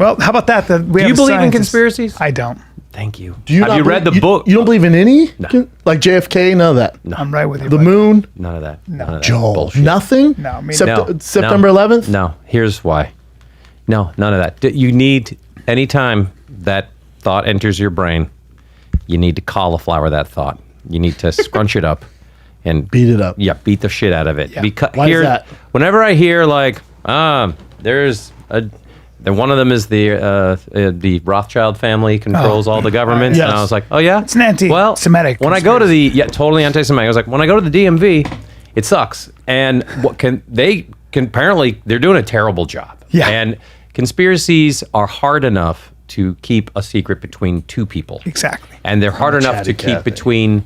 Well, how about that? Do you believe in conspiracies? I don't. Thank you. Have you read the book? You don't believe in any? No. Like JFK? None of that? No. I'm right with you. The buddy. moon? None of that. No. None of that Joel? bullshit. Nothing? No, me September 11th? No. Here's why. No, none of that. You need, anytime that thought enters your brain, you need to cauliflower that thought. You need to scrunch it up and Beat it up. Yeah, beat the shit out of it. Yeah. Because Why is that? Whenever I hear like, there's a, then one of them is the Rothschild family controls all the governments, Yes. and I was like, oh yeah, It's an anti-Semitic When I go to totally anti-Semitic, I was like, when I go to the DMV, it sucks, and apparently they're doing a terrible job. Yeah. And conspiracies are hard enough to keep a secret between two people. Exactly. And they're hard enough to Chatty keep Cathy. between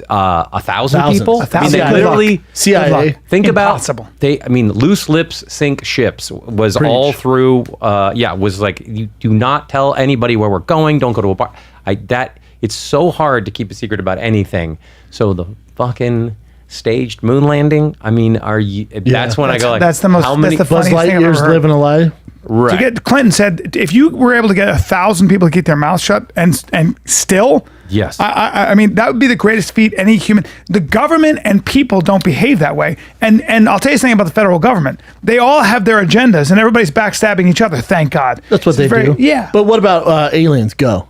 1,000 Thousands. people. 1,000. I mean, Good they luck. literally CIA. think Impossible. about loose lips sink ships was Preach. all through. Was like, you do not tell anybody where we're going. Don't go to a bar. It's so hard to keep a secret about anything. So the fucking staged moon landing. I mean, are you? That's when I go like, that's the most. How many? That's the Buzz funniest thing I've Lightyear's ever heard. living a lie. Right. Clinton said if you were able to get 1,000 people to keep their mouths shut and still, Yes. I mean that would be the greatest feat any human. The government and people don't behave that way. And I'll tell you something about the federal government. They all have their agendas, and everybody's backstabbing each other. Thank God. That's what they do. Yeah. But what about aliens? Go.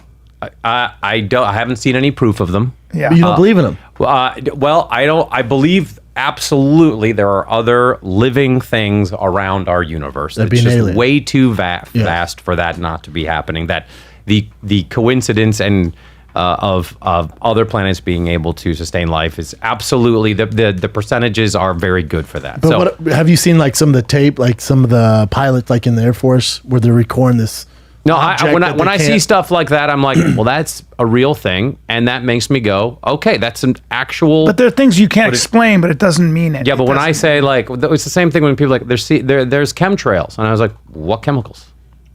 I haven't seen any proof of them. Yeah. You don't believe in them? Well, I don't. I believe absolutely there are other living things around our universe. That'd It's be an just alien. way too vast for that not to be happening. That the coincidence and of other planets being able to sustain life is absolutely the percentages are very good for that. But So what, have you seen like some of the tape, like some of the pilots, like in the Air Force, where they're recording this? no, object when that I they see can't- stuff like that, I'm like, well, that's a real thing, and that makes me go, okay, that's an actual. But there are things you can't explain, but it doesn't mean it. Yeah, but It when I doesn't- say like, it's the same thing when people like there's chemtrails, and I was like, what chemicals?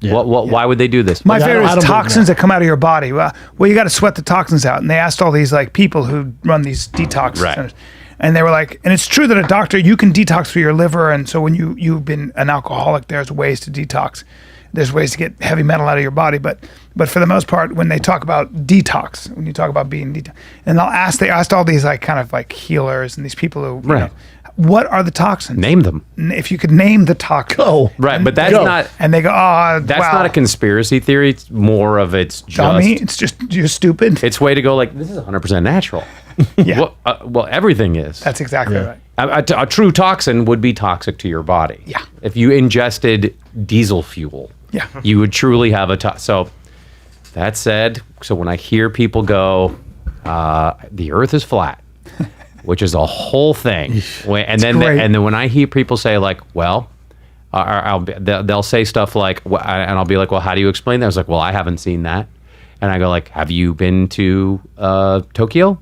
Yeah. Why would they do this? My I favorite don't is believe toxins that. that come out of your body. Well, you got to sweat the toxins out. And they asked all these like people who run these detox Right. centers, and they were like, and it's true that a doctor, you can detox through your liver, and so when you've been an alcoholic, there's ways to detox. There's ways to get heavy metal out of your body, but for the most part, when they talk about detox, when you talk about being detox, and they asked all these like kind of like healers and these people who, you Right. know, what are the toxins? Name them. If you could name the toxins. Go. Right, but that's Go. not. And they go, oh, That's wow. not a conspiracy theory. It's more of it's just. Dummy. It's just, you're stupid. It's way to go like this is 100% natural. Yeah. Well, everything is. That's exactly Yeah. right. A true toxin would be toxic to your body. Yeah. If you ingested diesel fuel. Yeah. You would truly have a toxin. So that said, so when I hear people go, the Earth is flat, which is a whole thing, and then great. when I hear people say like, well, they'll say stuff like, and I'll be like, well, how do you explain that? I was like, well, I haven't seen that, and I go like, have you been to Tokyo?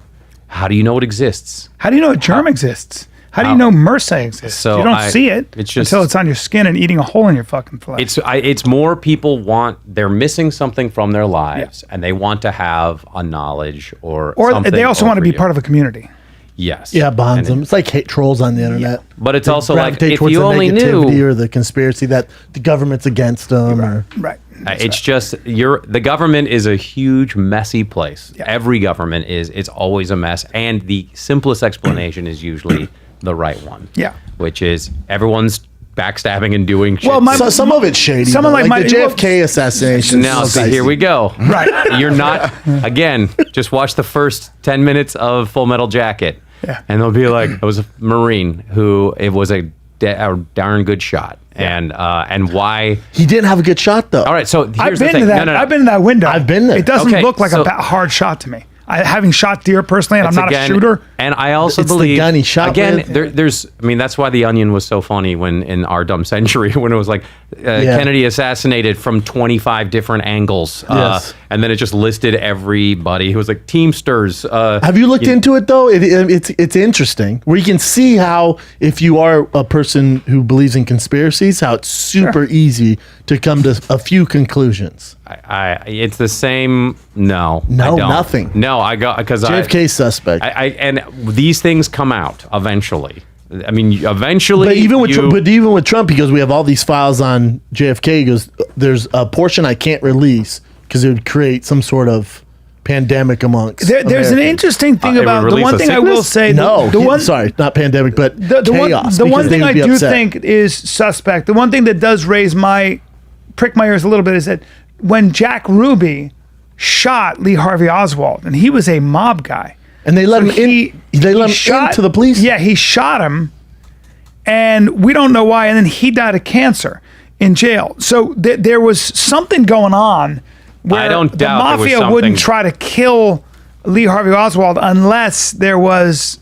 How do you know it exists? How do you know a germ exists? How do you know MRSA exists? So you don't see it it's just- until it's on your skin and eating a hole in your fucking flesh. It's more people they're missing something from their lives, and they want to have a knowledge or something they also want to over be you. part of a community. Yes. Yeah, bonds And them. It's like hate trolls on the internet. But it's They also like, gravitate if towards you the only negativity knew, or the conspiracy that the government's against them. Or Right. it's just the government is a huge messy place. Yeah. Every government is. It's always a mess, and the simplest explanation is usually the right one. Yeah. Which is everyone's backstabbing and doing shit. Well, so, some of it's shady. Someone though. like the JFK assassination. Now, is see, here dicey. we go. Right. You're not, again, just watch the first 10 minutes of Full Metal Jacket. Yeah. And they'll be like, it was a Marine who, it was a darn good shot. And why. He didn't have a good shot though. All right, so I've here's the been thing. to that. No. I've been to that window. I've been there. It doesn't Okay, look like so- a hard shot to me. Having shot deer personally, and I'm not a shooter. And I also It's the believe gun he shot again. with. There's, I mean, that's why The Onion was so funny when in our dumb century when it was like Kennedy assassinated from 25 different angles, Yes. and then it just listed everybody. It was like Teamsters. Have you looked into it though? It's interesting where you can see how if you are a person who believes in conspiracies, how it's super easy to come to a few conclusions. It's the same. No, No, I don't. nothing. No, I got because JFK suspect. and these things come out eventually. I mean, eventually. But even with Trump, because we have all these files on JFK, he goes, there's a portion I can't release because it would create some sort of pandemic amongst. There's an Americans. interesting thing about the one thing I will say. Sorry, not pandemic, but chaos. The one thing I do upset. think is suspect. The one thing that does prick my ears a little bit is that when Jack Ruby shot Lee Harvey Oswald, and he was a mob guy. And they let him in. They let him into the police. Yeah, he shot him, and we don't know why. And then he died of cancer in jail. So there was something going on where I don't the doubt mafia wouldn't try to kill Lee Harvey Oswald unless there was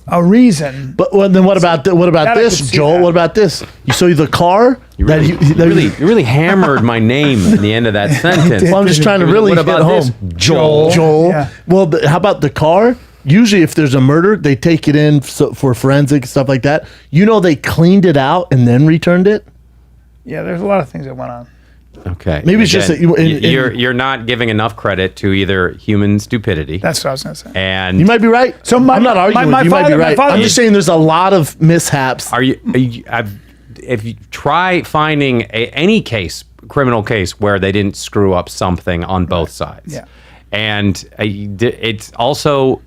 a reason. But then what about this, Joel? What about this? You saw the car. You really hammered my name at the end of that sentence. Well, I'm just trying to really what hit about home. this, Joel? Yeah. Well, how about the car? Usually, if there's a murder, they take it in for forensic stuff like that. They cleaned it out and then returned it. Yeah, there's a lot of things that went on. Okay. Maybe it's just that you're not giving enough credit to either human stupidity. That's what I was going to say. And you might be right. So I'm not arguing. my You might be father- my right. father- I'm just saying there's a lot of mishaps. if you try finding any criminal case where they didn't screw up something on both sides. Yeah. And it's also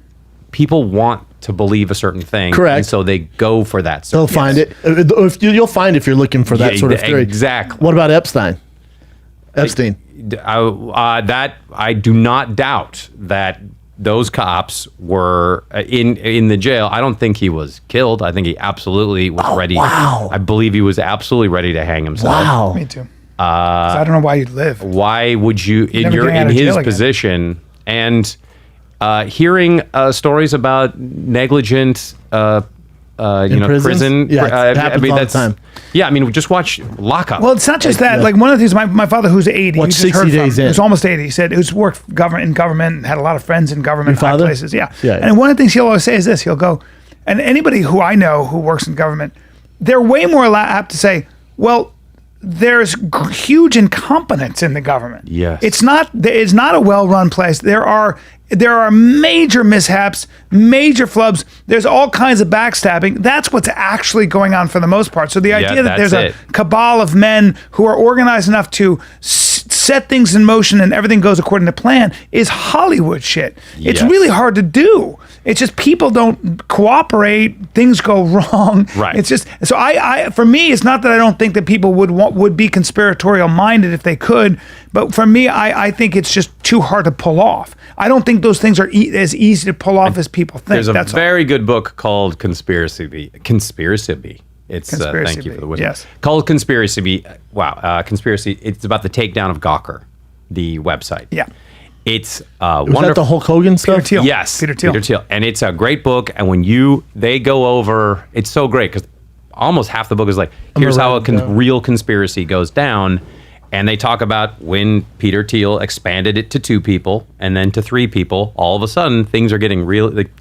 people want to believe a certain thing. Correct. And so they go for that. They'll find it. You'll find if you're looking for that sort of theory. Exactly. What about Epstein? That I do not doubt that those cops were in the jail. I don't think he was killed. I think he absolutely was ready. Wow. I believe he was absolutely ready to hang himself. Wow. Me too. 'Cause I don't know why you'd live. Why would you in Never getting out of his jail again. position and hearing stories about negligent prison. Yeah, it happens all the time. Yeah, I mean, just watch Lockup. Well, it's not just that. Like one of the things, my father, who's 80, Watch you just 60 heard Days from, In. who's almost 80, he said, who's worked in government, had a lot of friends in government, Your high father? places. Yeah. Yeah. And one of the things he'll always say is this: he'll go, and anybody who I know who works in government, they're way more apt to say, well, there's huge incompetence in the government. Yes. It's not a well-run place. There are major mishaps, major flubs. There's all kinds of backstabbing. That's what's actually going on for the most part. So the idea that there's a cabal of men who are organized enough to set things in motion and everything goes according to plan is Hollywood shit. It's Yes. really hard to do. It's just people don't cooperate. Things go wrong. Right. It's just so I for me, it's not that I don't think that people would be conspiratorial minded if they could, but for me, I think it's just too hard to pull off. I don't think those things are as easy to pull off as people think. There's a That's all. very good book called Conspiracy. It's Conspiracy thank you for the Bee, wisdom. yes. Called Conspiracy. Wow, Conspiracy. It's about the takedown of Gawker, the website. Yeah. It's Was wonderful. that the Hulk Hogan stuff? Peter Thiel. Yes, Peter Thiel. and it's a great book. And when they go over, it's so great because almost half the book is like, here's how a real conspiracy goes down, and they talk about when Peter Thiel expanded it to 2 people and then to 3 people. All of a sudden, things are getting real. Like,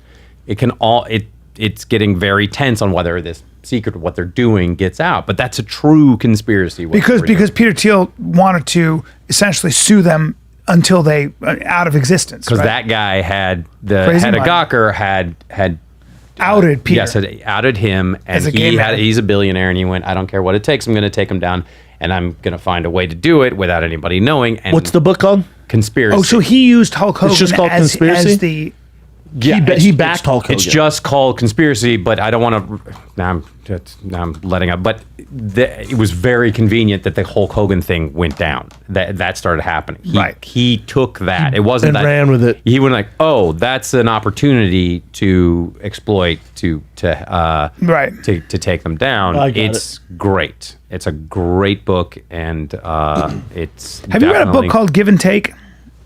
it's getting very tense on whether this secret of what they're doing gets out. But that's a true conspiracy. Because Peter Thiel wanted to essentially sue them until they out of existence. Because right? that guy had the Crazy head of mind. Gawker had outed Peter. Yes, had outed him, and As a gay man. he's a billionaire, and he went, I don't care what it takes, I'm going to take him down, and I'm going to find a way to do it without anybody knowing. And What's the book called? Conspiracy? Oh, so he used Hulk Hogan just called as Conspiracy? the He backed Hulk Hogan. It's just called Conspiracy, but I don't want to. Now I'm letting up. But it was very convenient that the Hulk Hogan thing went down. That started happening. He took that. It wasn't and that ran with it. He went like, oh, that's an opportunity to exploit to take them down. I got it. Great. It's a great book, and it's. Have you read a book called Give and Take?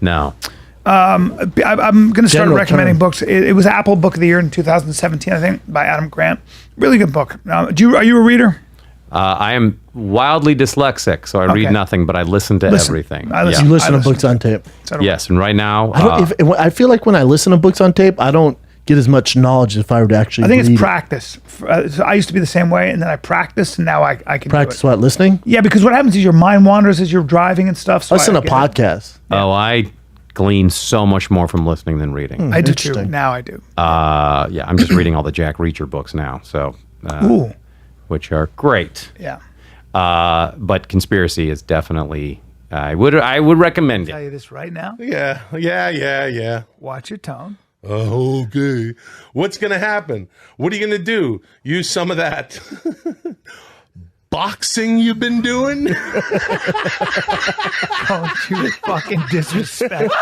No. I'm going to start General recommending term. books. It was Apple Book of the Year in 2017, I think, by Adam Grant. Really good book. Are you a reader? I am wildly dyslexic, so I read Okay. nothing, but I listen to everything. I listen. You listen I to books on tape. So do I. Yes, and right now, I feel like when I listen to books on tape, I don't get as much knowledge as if I were to actually I think read it's it. practice. So I used to be the same way, and then I practiced, and now I can Practice do it. what? Listening? Yeah, because what happens is your mind wanders as you're driving and stuff. So Listen to get it. podcasts. I glean so much more from listening than reading. I do too. Interesting. Now I do. Yeah, I'm just reading all the Jack Reacher books now. So Ooh, which are great. yeah. But Conspiracy is definitely. I would recommend Tell it. you this right now. Yeah. Watch your tone. Okay. What's going to happen? What are you going to do? Use some of that boxing you've been doing? Don't you fucking disrespect.